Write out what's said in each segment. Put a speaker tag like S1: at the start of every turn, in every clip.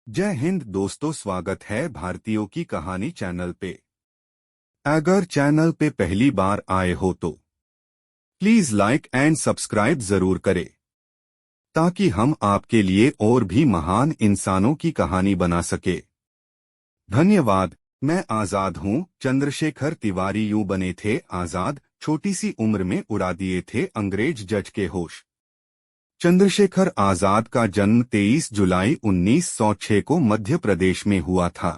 S1: जय हिंद दोस्तों, स्वागत है भारतीयों की कहानी चैनल पे। अगर चैनल पे पहली बार आए हो तो प्लीज लाइक एंड सब्सक्राइब जरूर करें ताकि हम आपके लिए और भी महान इंसानों की कहानी बना सके। धन्यवाद। मैं आजाद हूँ। चंद्रशेखर तिवारी यूं बने थे आजाद, छोटी सी उम्र में उड़ा दिए थे अंग्रेज जज के होश। चंद्रशेखर आजाद का जन्म 23 जुलाई 1906 को मध्य प्रदेश में हुआ था।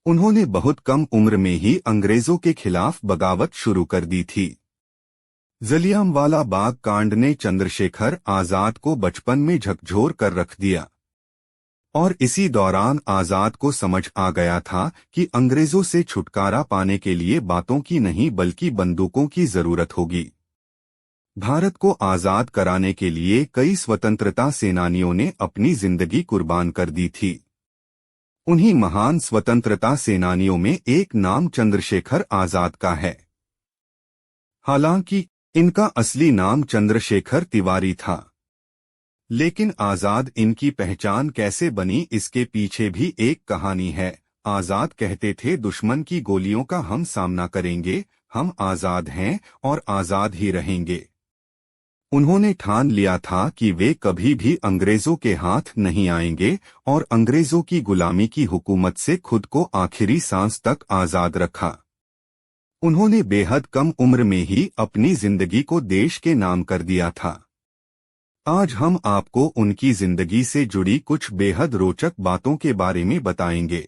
S1: उन्होंने बहुत कम उम्र में ही अंग्रेजों के खिलाफ बगावत शुरू कर दी थी। जलियांवाला बाग कांड ने चंद्रशेखर आजाद को बचपन में झकझोर कर रख दिया और इसी दौरान आजाद को समझ आ गया था कि अंग्रेजों से छुटकारा पाने के लिए बातों की नहीं बल्कि बंदूकों की जरूरत होगी। भारत को आजाद कराने के लिए कई स्वतंत्रता सेनानियों ने अपनी जिंदगी कुर्बान कर दी थी। उन्हीं महान स्वतंत्रता सेनानियों में एक नाम चंद्रशेखर आजाद का है। हालांकि इनका असली नाम चंद्रशेखर तिवारी था, लेकिन आजाद इनकी पहचान कैसे बनी इसके पीछे भी एक कहानी है। आजाद कहते थे, दुश्मन की गोलियों का हम सामना करेंगे, हम आजाद हैं और आजाद ही रहेंगे। उन्होंने ठान लिया था कि वे कभी भी अंग्रेजों के हाथ नहीं आएंगे और अंग्रेजों की गुलामी की हुकूमत से खुद को आखिरी सांस तक आजाद रखा। उन्होंने बेहद कम उम्र में ही अपनी जिंदगी को देश के नाम कर दिया था। आज हम आपको उनकी जिंदगी से जुड़ी कुछ बेहद रोचक बातों के बारे में बताएंगे।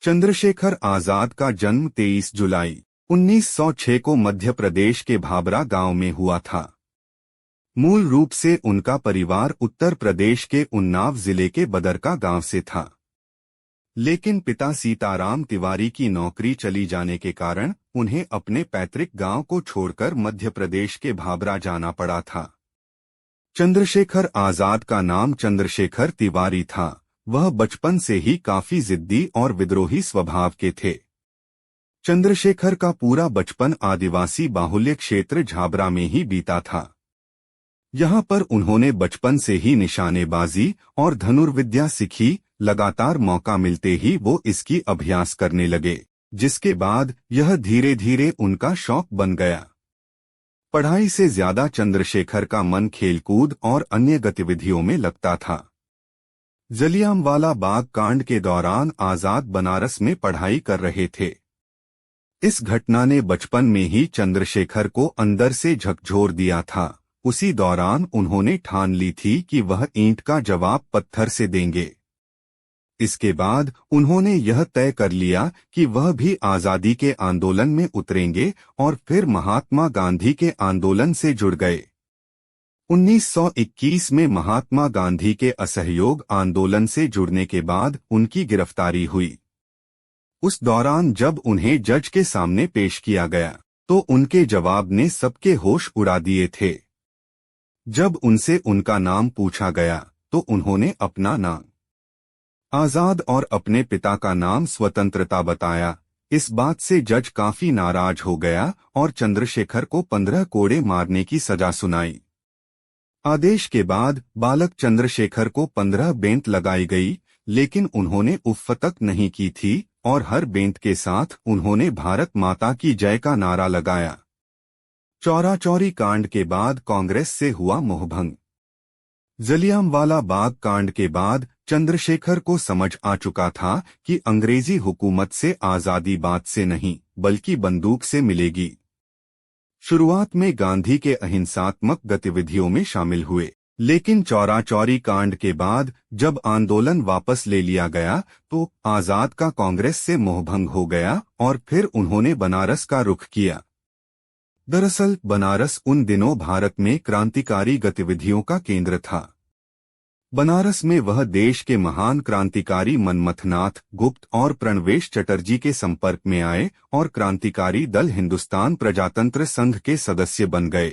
S1: चंद्रशेखर आजाद का जन्म 23 जुलाई 1906 को मध्य प्रदेश के भाबरा गांव में हुआ था। मूल रूप से उनका परिवार उत्तर प्रदेश के उन्नाव जिले के बदरका गांव से था, लेकिन पिता सीताराम तिवारी की नौकरी चली जाने के कारण उन्हें अपने पैतृक गांव को छोड़कर मध्य प्रदेश के भाबरा जाना पड़ा था। चंद्रशेखर आजाद का नाम चंद्रशेखर तिवारी था। वह बचपन से ही काफी जिद्दी और विद्रोही स्वभाव के थे। चंद्रशेखर का पूरा बचपन आदिवासी बाहुल्य क्षेत्र झाबरा में ही बीता था। यहाँ पर उन्होंने बचपन से ही निशानेबाजी और धनुर्विद्या सीखी। लगातार मौका मिलते ही वो इसकी अभ्यास करने लगे, जिसके बाद यह धीरे धीरे उनका शौक बन गया। पढ़ाई से ज्यादा चंद्रशेखर का मन खेलकूद और अन्य गतिविधियों में लगता था। जलियांवाला बाग कांड के दौरान आजाद बनारस में पढ़ाई कर रहे थे। इस घटना ने बचपन में ही चंद्रशेखर को अंदर से झकझोर दिया था। उसी दौरान उन्होंने ठान ली थी कि वह ईंट का जवाब पत्थर से देंगे। इसके बाद उन्होंने यह तय कर लिया कि वह भी आजादी के आंदोलन में उतरेंगे और फिर महात्मा गांधी के आंदोलन से जुड़ गए। 1921 में महात्मा गांधी के असहयोग आंदोलन से जुड़ने के बाद उनकी गिरफ्तारी हुई। उस दौरान जब उन्हें जज के सामने पेश किया गया तो उनके जवाब ने सबके होश उड़ा दिए थे। जब उनसे उनका नाम पूछा गया तो उन्होंने अपना नाम आजाद और अपने पिता का नाम स्वतंत्रता बताया। इस बात से जज काफी नाराज हो गया और चंद्रशेखर को 15 कोड़े मारने की सजा सुनाई। आदेश के बाद बालक चंद्रशेखर को 15 बेंत लगाई गई, लेकिन उन्होंने उफ़ तक नहीं की थी और हर बेंत के साथ उन्होंने भारत माता की जय का नारा लगाया। चौरी कांड के बाद कांग्रेस से हुआ मोहभंग। जलियांवाला बाग कांड के बाद चंद्रशेखर को समझ आ चुका था कि अंग्रेजी हुकूमत से आजादी बात से नहीं बल्कि बंदूक से मिलेगी। शुरुआत में गांधी के अहिंसात्मक गतिविधियों में शामिल हुए, लेकिन चौरी कांड के बाद जब आंदोलन वापस ले लिया गया तो आजाद का कांग्रेस से मोहभंग हो गया और फिर उन्होंने बनारस का रुख किया। दरअसल बनारस उन दिनों भारत में क्रांतिकारी गतिविधियों का केंद्र था। बनारस में वह देश के महान क्रांतिकारी मनमथनाथ गुप्त और प्रणवेश चटर्जी के संपर्क में आए और क्रांतिकारी दल हिंदुस्तान प्रजातंत्र संघ के सदस्य बन गए।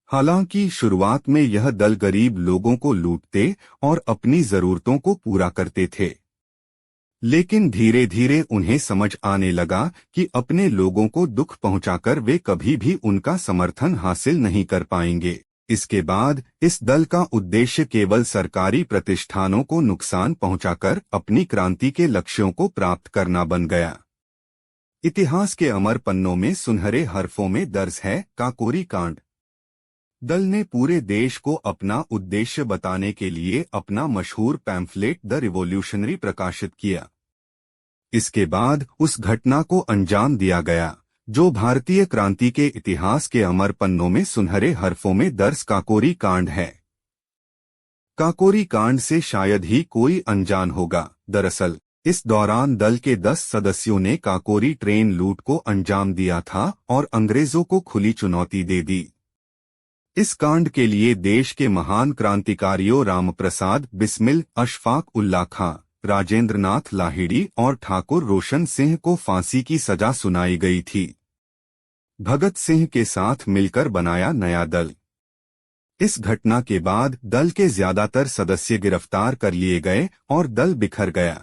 S1: हालांकि शुरुआत में यह दल गरीब लोगों को लूटते और अपनी जरूरतों को पूरा करते थे, लेकिन धीरे धीरे उन्हें समझ आने लगा कि अपने लोगों को दुख पहुंचाकर वे कभी भी उनका समर्थन हासिल नहीं कर पाएंगे। इसके बाद इस दल का उद्देश्य केवल सरकारी प्रतिष्ठानों को नुकसान पहुंचाकर अपनी क्रांति के लक्ष्यों को प्राप्त करना बन गया। इतिहास के अमर पन्नों में सुनहरे हरफों में दर्ज है काकोरी कांड। दल ने पूरे देश को अपना उद्देश्य बताने के लिए अपना मशहूर पैम्फलेट द रिवॉल्यूशनरी प्रकाशित किया। इसके बाद उस घटना को अंजाम दिया गया जो भारतीय क्रांति के इतिहास के अमर पन्नों में सुनहरे हरफों में दर्ज काकोरी कांड है। काकोरी कांड से शायद ही कोई अनजान होगा। दरअसल इस दौरान दल के 10 सदस्यों ने काकोरी ट्रेन लूट को अंजाम दिया था और अंग्रेजों को खुली चुनौती दे दी। इस कांड के लिए देश के महान क्रांतिकारियों रामप्रसाद बिस्मिल, अशफाक उल्लाह खां, राजेंद्रनाथ लाहिड़ी और ठाकुर रोशन सिंह को फांसी की सजा सुनाई गई थी। भगत सिंह के साथ मिलकर बनाया नया दल। इस घटना के बाद दल के ज्यादातर सदस्य गिरफ्तार कर लिए गए और दल बिखर गया।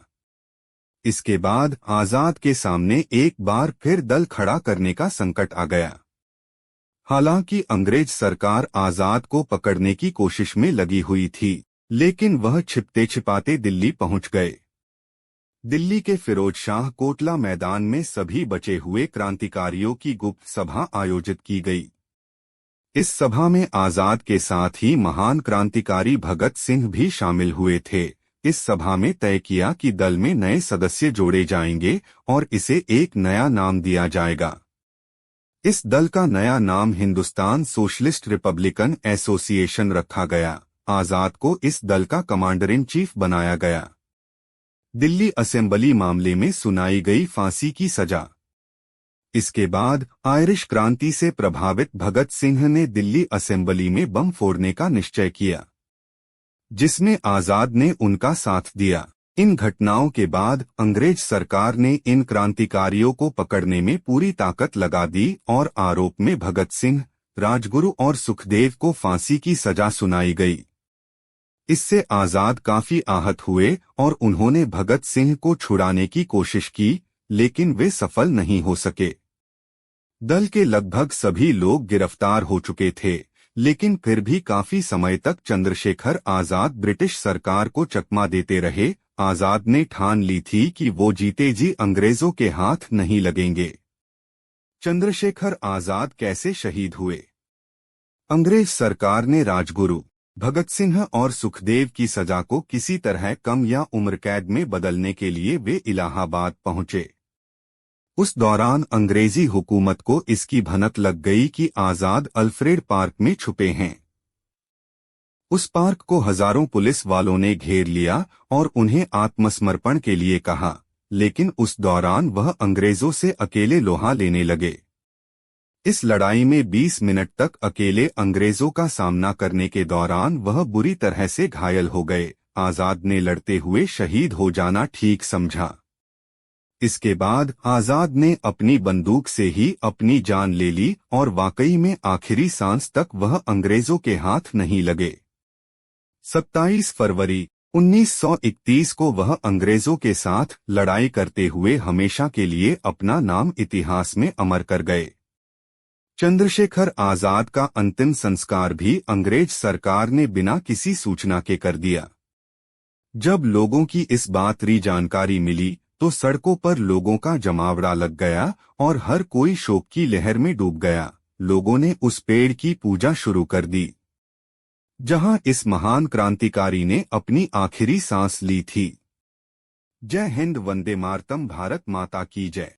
S1: इसके बाद आजाद के सामने एक बार फिर दल खड़ा करने का संकट आ गया। हालांकि अंग्रेज सरकार आजाद को पकड़ने की कोशिश में लगी हुई थी, लेकिन वह छिपते छिपाते दिल्ली पहुंच गए। दिल्ली के फिरोज शाह कोटला मैदान में सभी बचे हुए क्रांतिकारियों की गुप्त सभा आयोजित की गई। इस सभा में आजाद के साथ ही महान क्रांतिकारी भगत सिंह भी शामिल हुए थे। इस सभा में तय किया कि दल में नए सदस्य जोड़े जाएंगे और इसे एक नया नाम दिया जाएगा। इस दल का नया नाम हिंदुस्तान सोशलिस्ट रिपब्लिकन एसोसिएशन रखा गया। आजाद को इस दल का कमांडर इन चीफ बनाया गया। दिल्ली असेंबली मामले में सुनाई गई फांसी की सजा। इसके बाद आयरिश क्रांति से प्रभावित भगत सिंह ने दिल्ली असेंबली में बम फोड़ने का निश्चय किया, जिसमें आजाद ने उनका साथ दिया। इन घटनाओं के बाद अंग्रेज सरकार ने इन क्रांतिकारियों को पकड़ने में पूरी ताकत लगा दी और आरोप में भगत सिंह, राजगुरु और सुखदेव को फांसी की सजा सुनाई गई। इससे आजाद काफी आहत हुए और उन्होंने भगत सिंह को छुड़ाने की कोशिश की, लेकिन वे सफल नहीं हो सके। दल के लगभग सभी लोग गिरफ्तार हो चुके थे, लेकिन फिर भी काफी समय तक चंद्रशेखर आजाद ब्रिटिश सरकार को चकमा देते रहे। आजाद ने ठान ली थी कि वो जीते जी अंग्रेजों के हाथ नहीं लगेंगे। चंद्रशेखर आजाद कैसे शहीद हुए? अंग्रेज सरकार ने राजगुरु, भगत सिंह और सुखदेव की सजा को किसी तरह कम या उम्र कैद में बदलने के लिए वे इलाहाबाद पहुंचे। उस दौरान अंग्रेजी हुकूमत को इसकी भनक लग गई कि आजाद अल्फ्रेड पार्क में छुपे हैं। उस पार्क को हजारों पुलिस वालों ने घेर लिया और उन्हें आत्मसमर्पण के लिए कहा, लेकिन उस दौरान वह अंग्रेजों से अकेले लोहा लेने लगे। इस लड़ाई में 20 मिनट तक अकेले अंग्रेजों का सामना करने के दौरान वह बुरी तरह से घायल हो गए। आजाद ने लड़ते हुए शहीद हो जाना ठीक समझा। इसके बाद आजाद ने अपनी बंदूक से ही अपनी जान ले ली और वाकई में आखिरी सांस तक वह अंग्रेजों के हाथ नहीं लगे। 27 फरवरी 1931 को वह अंग्रेजों के साथ लड़ाई करते हुए हमेशा के लिए अपना नाम इतिहास में अमर कर गए। चंद्रशेखर आजाद का अंतिम संस्कार भी अंग्रेज सरकार ने बिना किसी सूचना के कर दिया। जब लोगों की इस बात की जानकारी मिली तो सड़कों पर लोगों का जमावड़ा लग गया और हर कोई शोक की लहर में डूब गया। लोगों ने उस पेड़ की पूजा शुरू कर दी जहां इस महान क्रांतिकारी ने अपनी आखिरी सांस ली थी। जय हिंद, वंदे मातरम, भारत माता की जय।